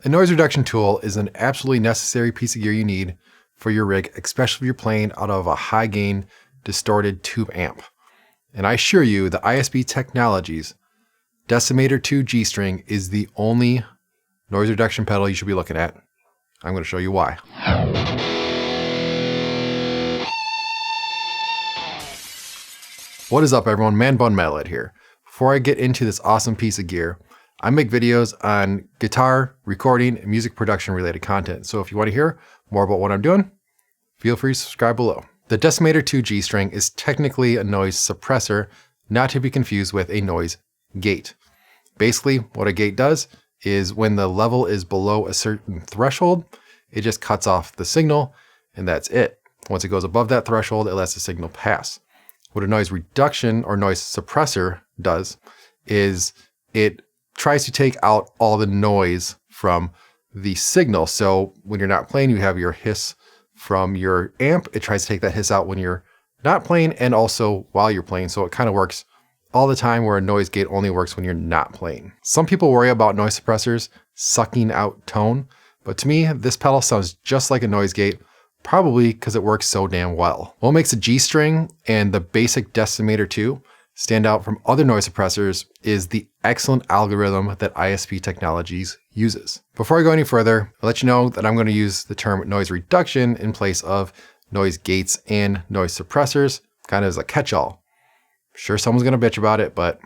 A noise reduction tool is an absolutely necessary piece of gear you need for your rig, especially if you're playing out of a high gain, distorted tube amp. And I assure you, the ISB Technologies Decimator II G-string is the only noise reduction pedal you should be looking at. I'm going to show you why. What is up, everyone? Man Bun Metalhead here. Before I get into this awesome piece of gear, I make videos on guitar, recording, and music production related content. So if you want to hear more about what I'm doing, feel free to subscribe below. The Decimator II G-string is technically a noise suppressor, not to be confused with a noise gate. Basically, what a gate does is when the level is below a certain threshold, it just cuts off the signal, and that's it. Once it goes above that threshold, it lets the signal pass. What a noise reduction or noise suppressor does is it tries to take out all the noise from the signal. So when you're not playing, you have your hiss from your amp. It tries to take that hiss out when you're not playing and also while you're playing. So it kind of works all the time, where a noise gate only works when you're not playing. Some people worry about noise suppressors sucking out tone, but to me, this pedal sounds just like a noise gate, probably because it works so damn well. What makes a G-string and the basic Decimator II stand out from other noise suppressors is the excellent algorithm that ISB Technologies uses. Before I go any further, I'll let you know that I'm going to use the term noise reduction in place of noise gates and noise suppressors, kind of as a catch-all. Sure, someone's going to bitch about it, but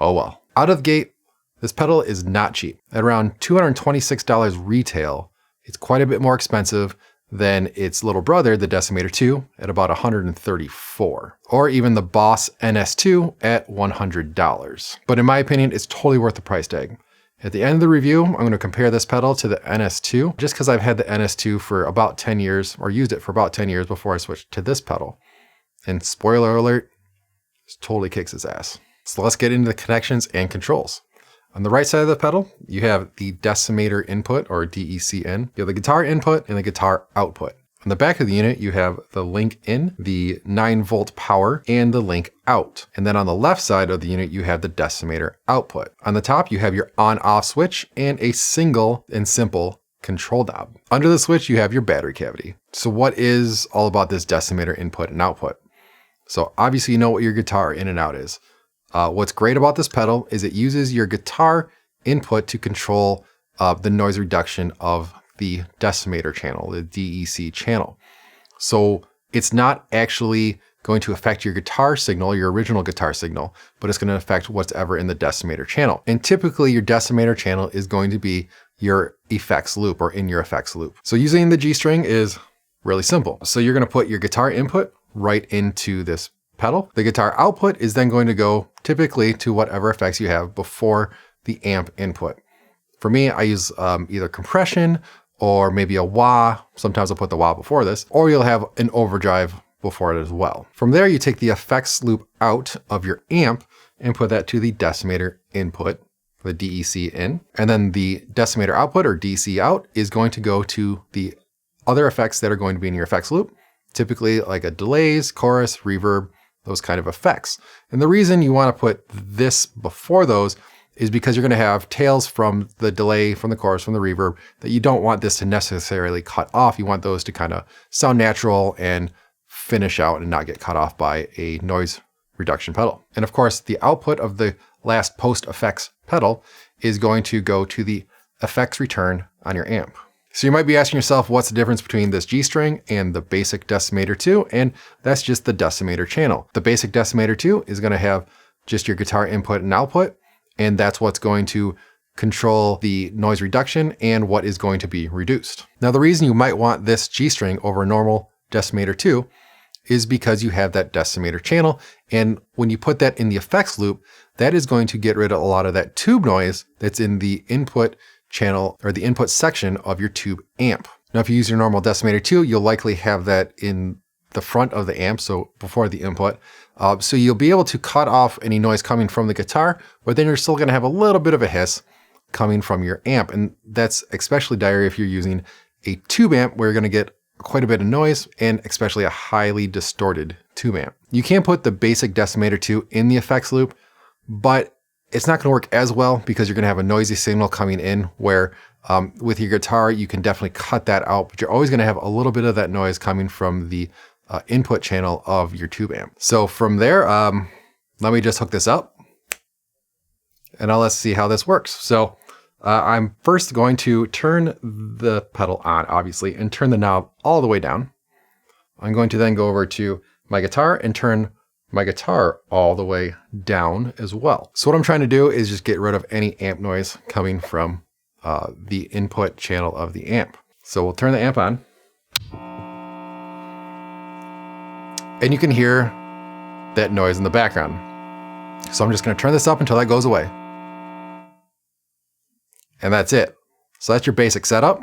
oh well. Out of the gate, this pedal is not cheap. At around $226 retail, it's quite a bit more expensive than its little brother, the Decimator II, at about $134, or even the Boss NS2 at $100. But in my opinion, it's totally worth the price tag. At the end of the review, I'm going to compare this pedal to the NS2, just because I've had the NS2 for about 10 years, or used it for about 10 years before I switched to this pedal. And spoiler alert, this totally kicks its ass. So let's get into the connections and controls. On the right side of the pedal, you have the Decimator input, or DEC-in. You have the guitar input and the guitar output. On the back of the unit, you have the link in, the 9-volt power, and the link out. And then on the left side of the unit, you have the Decimator output. On the top, you have your on-off switch and a single and simple control knob. Under the switch, you have your battery cavity. So what is all about this Decimator input and output? So obviously you know what your guitar in and out is. What's great about this pedal is it uses your guitar input to control the noise reduction of the Decimator channel, the DEC channel. So it's not actually going to affect your guitar signal, your original guitar signal, but it's going to affect what's ever in the Decimator channel. And typically your Decimator channel is going to be your effects loop, or in your effects loop. So using the G-string is really simple. So you're going to put your guitar input right into this pedal. The guitar output is then going to go typically to whatever effects you have before the amp input. For me, I use either compression or maybe a wah. Sometimes I'll put the wah before this, or you'll have an overdrive before it as well. From there, you take the effects loop out of your amp and put that to the Decimator input, the DEC in, and then the Decimator output, or DC out, is going to go to the other effects that are going to be in your effects loop, typically like a delays, chorus, reverb, those kind of effects. And the reason you want to put this before those is because you're going to have tails from the delay, from the chorus, from the reverb, that you don't want this to necessarily cut off. You want those to kind of sound natural and finish out and not get cut off by a noise reduction pedal. And of course, the output of the last post effects pedal is going to go to the effects return on your amp. So you might be asking yourself, what's the difference between this G-string and the basic Decimator II? And that's just the Decimator channel. The basic Decimator II is going to have just your guitar input and output, and that's what's going to control the noise reduction and what is going to be reduced. Now, the reason you might want this G-string over a normal Decimator II is because you have that Decimator channel, and when you put that in the effects loop, that is going to get rid of a lot of that tube noise that's in the input channel, or the input section of your tube amp. Now, if you use your normal Decimator II, you'll likely have that in the front of the amp, so before the input. So you'll be able to cut off any noise coming from the guitar, but then you're still going to have a little bit of a hiss coming from your amp. And that's especially dire if you're using a tube amp, where you're going to get quite a bit of noise, and especially a highly distorted tube amp. You can put the basic Decimator II in the effects loop, but it's not going to work as well because you're going to have a noisy signal coming in where With your guitar, you can definitely cut that out, but you're always going to have a little bit of that noise coming from the input channel of your tube amp. So from there, let me just hook this up and now let's see how this works. So I'm first going to turn the pedal on, obviously, and turn the knob all the way down. I'm going to then go over to my guitar and turn my guitar all the way down as well. So what I'm trying to do is just get rid of any amp noise coming from the input channel of the amp. So we'll turn the amp on. And you can hear that noise in the background. So I'm just going to turn this up until that goes away. And that's it. So that's your basic setup.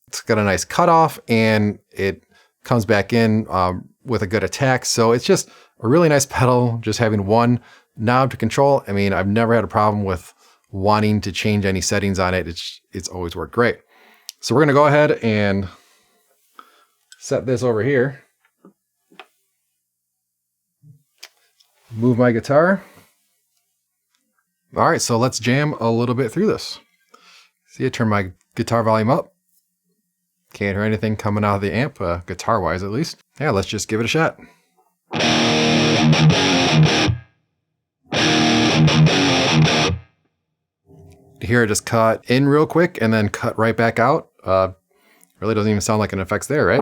It's got a nice cutoff and it comes back in with a good attack. So it's just a really nice pedal, just having one knob to control. I mean, I've never had a problem with wanting to change any settings on it. It's always worked great. So we're going to go ahead and set this over here. Move my guitar. All right, so let's jam a little bit through this. See, I turn my guitar volume up. Can't hear anything coming out of the amp, guitar-wise at least. Yeah, let's just give it a shot. Here it just cut in real quick and then cut right back out. Really doesn't even sound like an effect's there, right?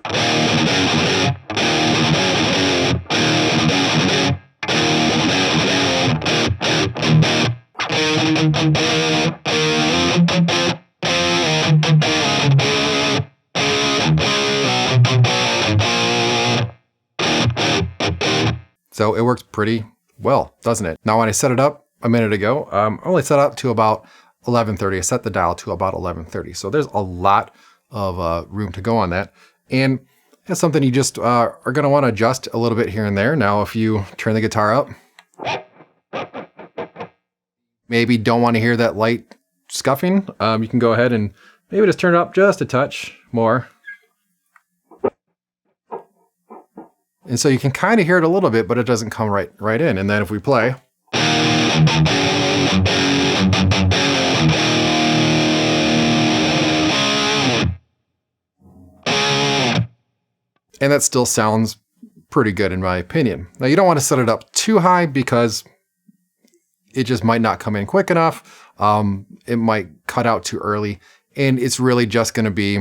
So it works pretty well, doesn't it? Now when I set it up a minute ago, I only set it up to about 1130. I set the dial to about 1130. So there's a lot of room to go on that. And that's something you just are going to want to adjust a little bit here and there. Now, if you turn the guitar up, maybe don't want to hear that light scuffing, you can go ahead and maybe just turn it up just a touch more. And so you can kind of hear it a little bit, but it doesn't come right in. And then if we play, and that still sounds pretty good in my opinion. Now you don't want to set it up too high because it just might not come in quick enough. It might cut out too early, and it's really just going to be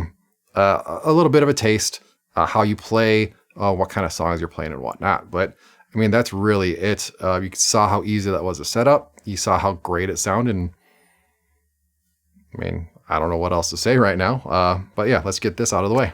a little bit of a taste, how you play, what kind of songs you're playing and whatnot. But I mean, that's really it. You saw how easy that was to set up. You saw how great it sounded. And I mean, I don't know what else to say right now. But yeah, let's get this out of the way.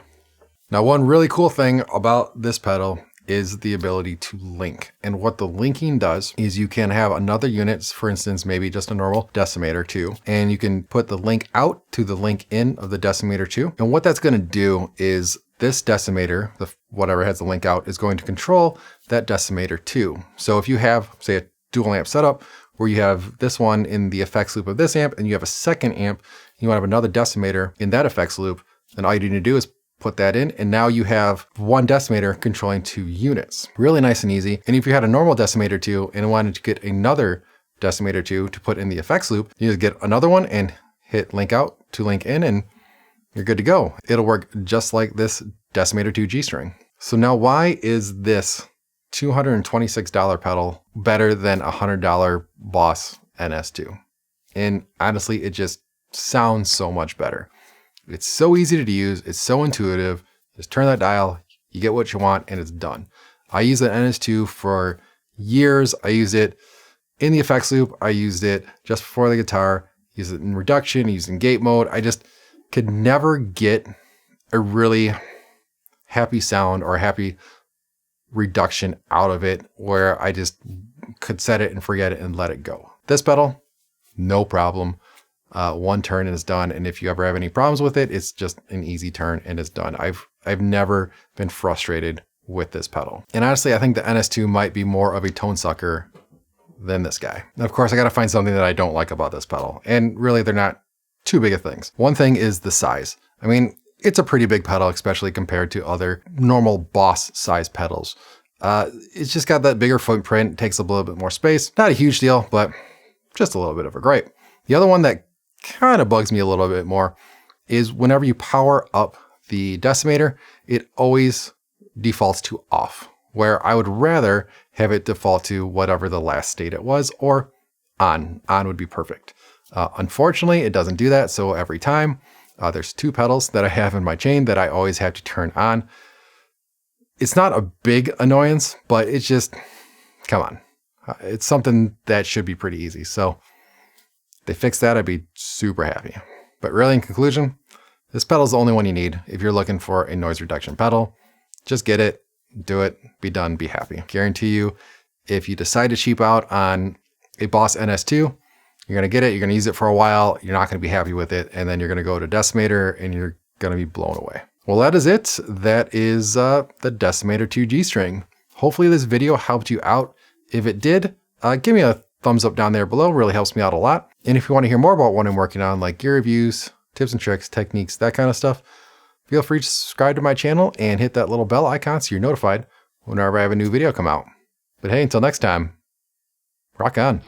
Now, one really cool thing about this pedal is the ability to link. And what the linking does is you can have another unit, for instance, maybe just a normal Decimator II, and you can put the link out to the link in of the Decimator II. And what that's going to do is this Decimator, whatever has the link out, is going to control that Decimator II. So if you have, say, a dual amp setup where you have this one in the effects loop of this amp and you have a second amp, you want to have another Decimator in that effects loop, then all you need to do is put that in, and now you have one Decimator controlling two units. Really nice and easy. And if you had a normal Decimator 2 and wanted to get another Decimator 2 to put in the effects loop, you just get another one and hit link out to link in, and you're good to go. It'll work just like this Decimator 2 G-string. So now why is this $226 pedal better than a $100 Boss NS2? And honestly, it just sounds so much better. It's so easy to use. It's so intuitive. Just turn that dial, you get what you want, and it's done. I used the NS2 for years. I used it in the effects loop. I used it just before the guitar, used it in reduction, used it in gate mode. I just could never get a really happy sound or a happy reduction out of it where I just could set it and forget it and let it go. This pedal, no problem. One turn and it's done. And if you ever have any problems with it, it's just an easy turn and it's done. I've never been frustrated with this pedal. And honestly, I think the NS2 might be more of a tone sucker than this guy. And of course, I got to find something that I don't like about this pedal. And really, they're not too big of things. One thing is the size. I mean, it's a pretty big pedal, especially compared to other normal Boss size pedals. It's just got that bigger footprint, takes a little bit more space. Not a huge deal, but just a little bit of a gripe. The other one that kind of bugs me a little bit more is whenever you power up the Decimator, it always defaults to off, where I would rather have it default to whatever the last state it was, or on. On would be perfect. Unfortunately, it doesn't do that. So every time there's 2 pedals that I have in my chain that I always have to turn on. It's not a big annoyance, but it's just, come on. It's something that should be pretty easy. So if they fix that, I'd be super happy. But really, in conclusion, this pedal is the only one you need if you're looking for a noise reduction pedal. Just get it, do it, be done, be happy. Guarantee you, if you decide to cheap out on a Boss NS2, you're going to get it, you're going to use it for a while, you're not going to be happy with it, and then you're going to go to Decimator and you're going to be blown away. Well, that is it. That is the Decimator II G-string. Hopefully this video helped you out. If it did, give me a thumbs up down there below. It really helps me out a lot. And if you want to hear more about what I'm working on, like gear reviews, tips and tricks, techniques, that kind of stuff, feel free to subscribe to my channel and hit that little bell icon so you're notified whenever I have a new video come out. But hey, until next time, rock on.